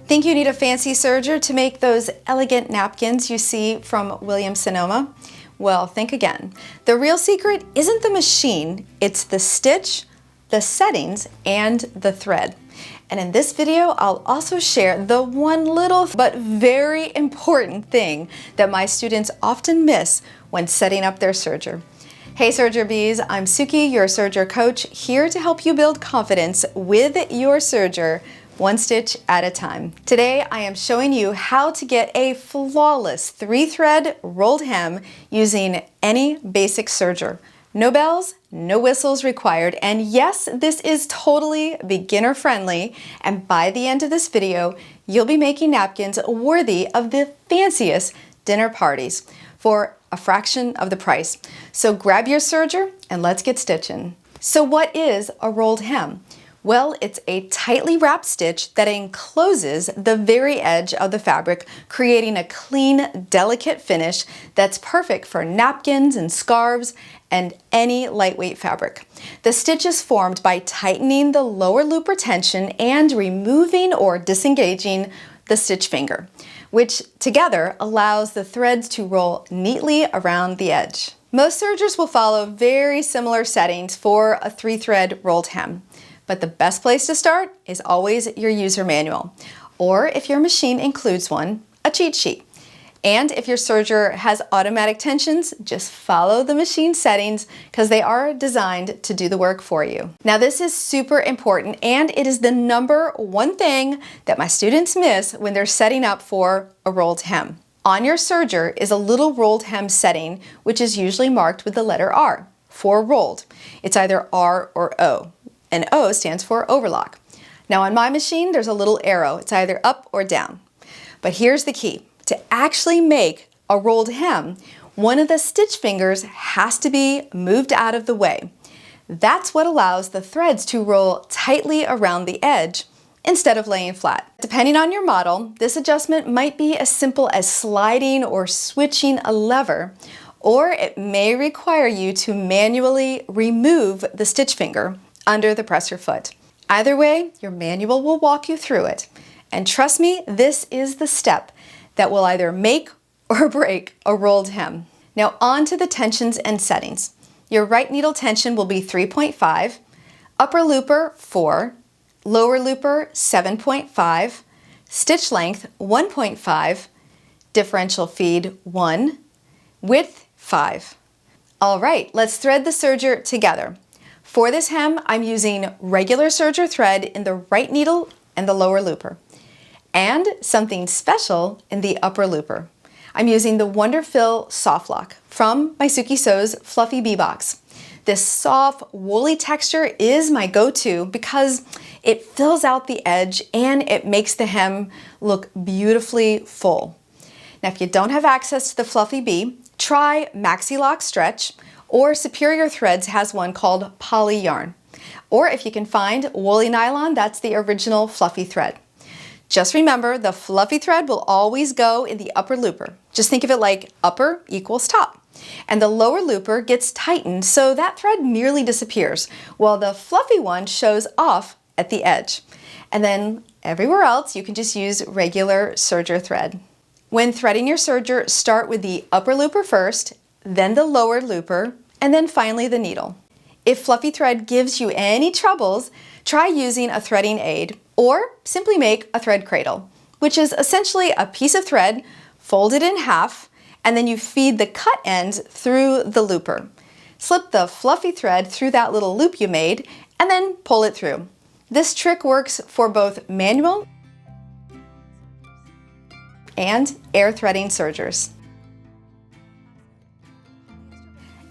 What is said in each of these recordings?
Think you need a fancy serger to make those elegant napkins you see from Williams-Sonoma? Well, think again. The real secret isn't the machine, it's the stitch, the settings, and the thread. And in this video, I'll also share the one little but very important thing that my students often miss when setting up their serger. Hey Serger Bees, I'm Sookie, your serger coach, here to help you build confidence with your serger, one stitch at a time. Today, I am showing you how to get a flawless 3-thread rolled hem using any basic serger. No bells, no whistles required, and yes, this is totally beginner friendly, and by the end of this video, you'll be making napkins worthy of the fanciest dinner parties for a fraction of the price. So grab your serger and let's get stitching. So what is a rolled hem? Well, it's a tightly wrapped stitch that encloses the very edge of the fabric, creating a clean, delicate finish that's perfect for napkins and scarves and any lightweight fabric. The stitch is formed by tightening the lower loop retention and removing or disengaging the stitch finger, which together allows the threads to roll neatly around the edge. Most sergers will follow very similar settings for a 3-thread rolled hem. But the best place to start is always your user manual, or if your machine includes one, a cheat sheet. And if your serger has automatic tensions, just follow the machine settings because they are designed to do the work for you. Now this is super important, and it is the number one thing that my students miss when they're setting up for a rolled hem. On your serger is a little rolled hem setting, which is usually marked with the letter R for rolled. It's either R or O. And O stands for overlock. Now on my machine, there's a little arrow. It's either up or down. But here's the key. To actually make a rolled hem, one of the stitch fingers has to be moved out of the way. That's what allows the threads to roll tightly around the edge instead of laying flat. Depending on your model, this adjustment might be as simple as sliding or switching a lever, or it may require you to manually remove the stitch finger under the presser foot. Either way, your manual will walk you through it. And trust me, this is the step that will either make or break a rolled hem. Now on to the tensions and settings. Your right needle tension will be 3.5, upper looper 4, lower looper 7.5, stitch length 1.5, differential feed 1, width 5. All right, let's thread the serger together. For this hem, I'm using regular serger thread in the right needle and the lower looper, and something special in the upper looper. I'm using the Wonderfill Soft Lock from my Sookie Sews Fluffy Bee Box. This soft, woolly texture is my go-to because it fills out the edge and it makes the hem look beautifully full. Now, if you don't have access to the Fluffy Bee, try Maxi Lock Stretch, or Superior Threads has one called Poly Yarn. Or if you can find woolly nylon, that's the original fluffy thread. Just remember, the fluffy thread will always go in the upper looper. Just think of it like upper equals top. And the lower looper gets tightened so that thread nearly disappears, while the fluffy one shows off at the edge. And then everywhere else, you can just use regular serger thread. When threading your serger, start with the upper looper first, then the lower looper, and then finally the needle. If fluffy thread gives you any troubles, try using a threading aid, or simply make a thread cradle, which is essentially a piece of thread folded in half, and then you feed the cut ends through the looper. Slip the fluffy thread through that little loop you made, and then pull it through. This trick works for both manual and air threading sergers.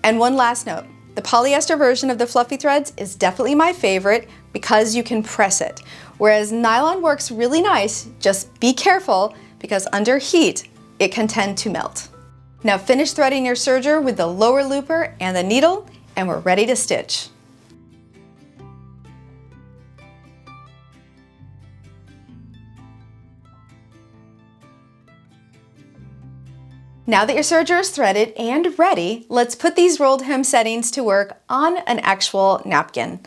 And one last note, the polyester version of the fluffy threads is definitely my favorite because you can press it, whereas nylon works really nice. Just be careful because under heat, it can tend to melt. Now finish threading your serger with the lower looper and the needle, and we're ready to stitch. Now that your serger is threaded and ready, let's put these rolled hem settings to work on an actual napkin.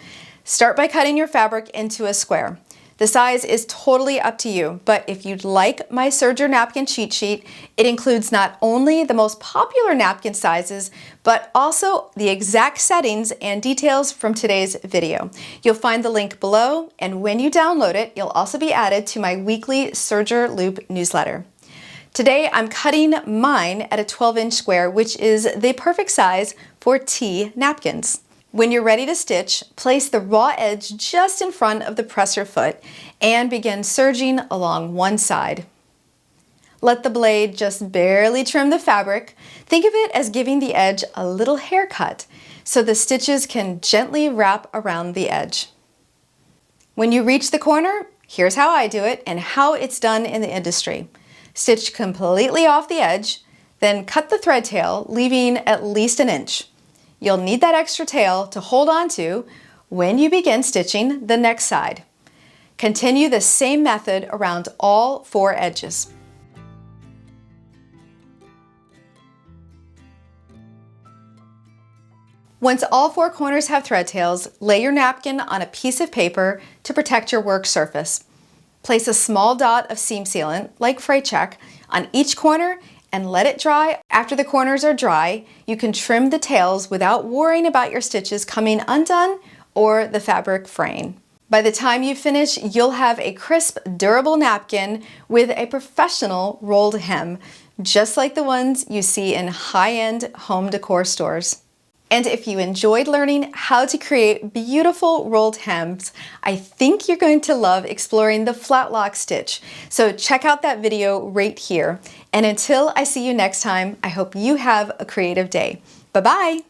Start by cutting your fabric into a square. The size is totally up to you, but if you'd like my Serger napkin cheat sheet, it includes not only the most popular napkin sizes, but also the exact settings and details from today's video. You'll find the link below, and when you download it, you'll also be added to my weekly Serger Loop newsletter. Today, I'm cutting mine at a 12-inch square, which is the perfect size for tea napkins. When you're ready to stitch, place the raw edge just in front of the presser foot and begin serging along one side. Let the blade just barely trim the fabric. Think of it as giving the edge a little haircut so the stitches can gently wrap around the edge. When you reach the corner, here's how I do it and how it's done in the industry. Stitch completely off the edge, then cut the thread tail, leaving at least an inch. You'll need that extra tail to hold on to when you begin stitching the next side. Continue the same method around all 4 edges. Once all 4 corners have thread tails, lay your napkin on a piece of paper to protect your work surface. Place a small dot of seam sealant, like fray check, on each corner and let it dry. After the corners are dry, you can trim the tails without worrying about your stitches coming undone or the fabric fraying. By the time you finish, you'll have a crisp, durable napkin with a professional rolled hem, just like the ones you see in high-end home decor stores. And if you enjoyed learning how to create beautiful rolled hems, I think you're going to love exploring the flat lock stitch. So check out that video right here. And until I see you next time, I hope you have a creative day. Bye-bye.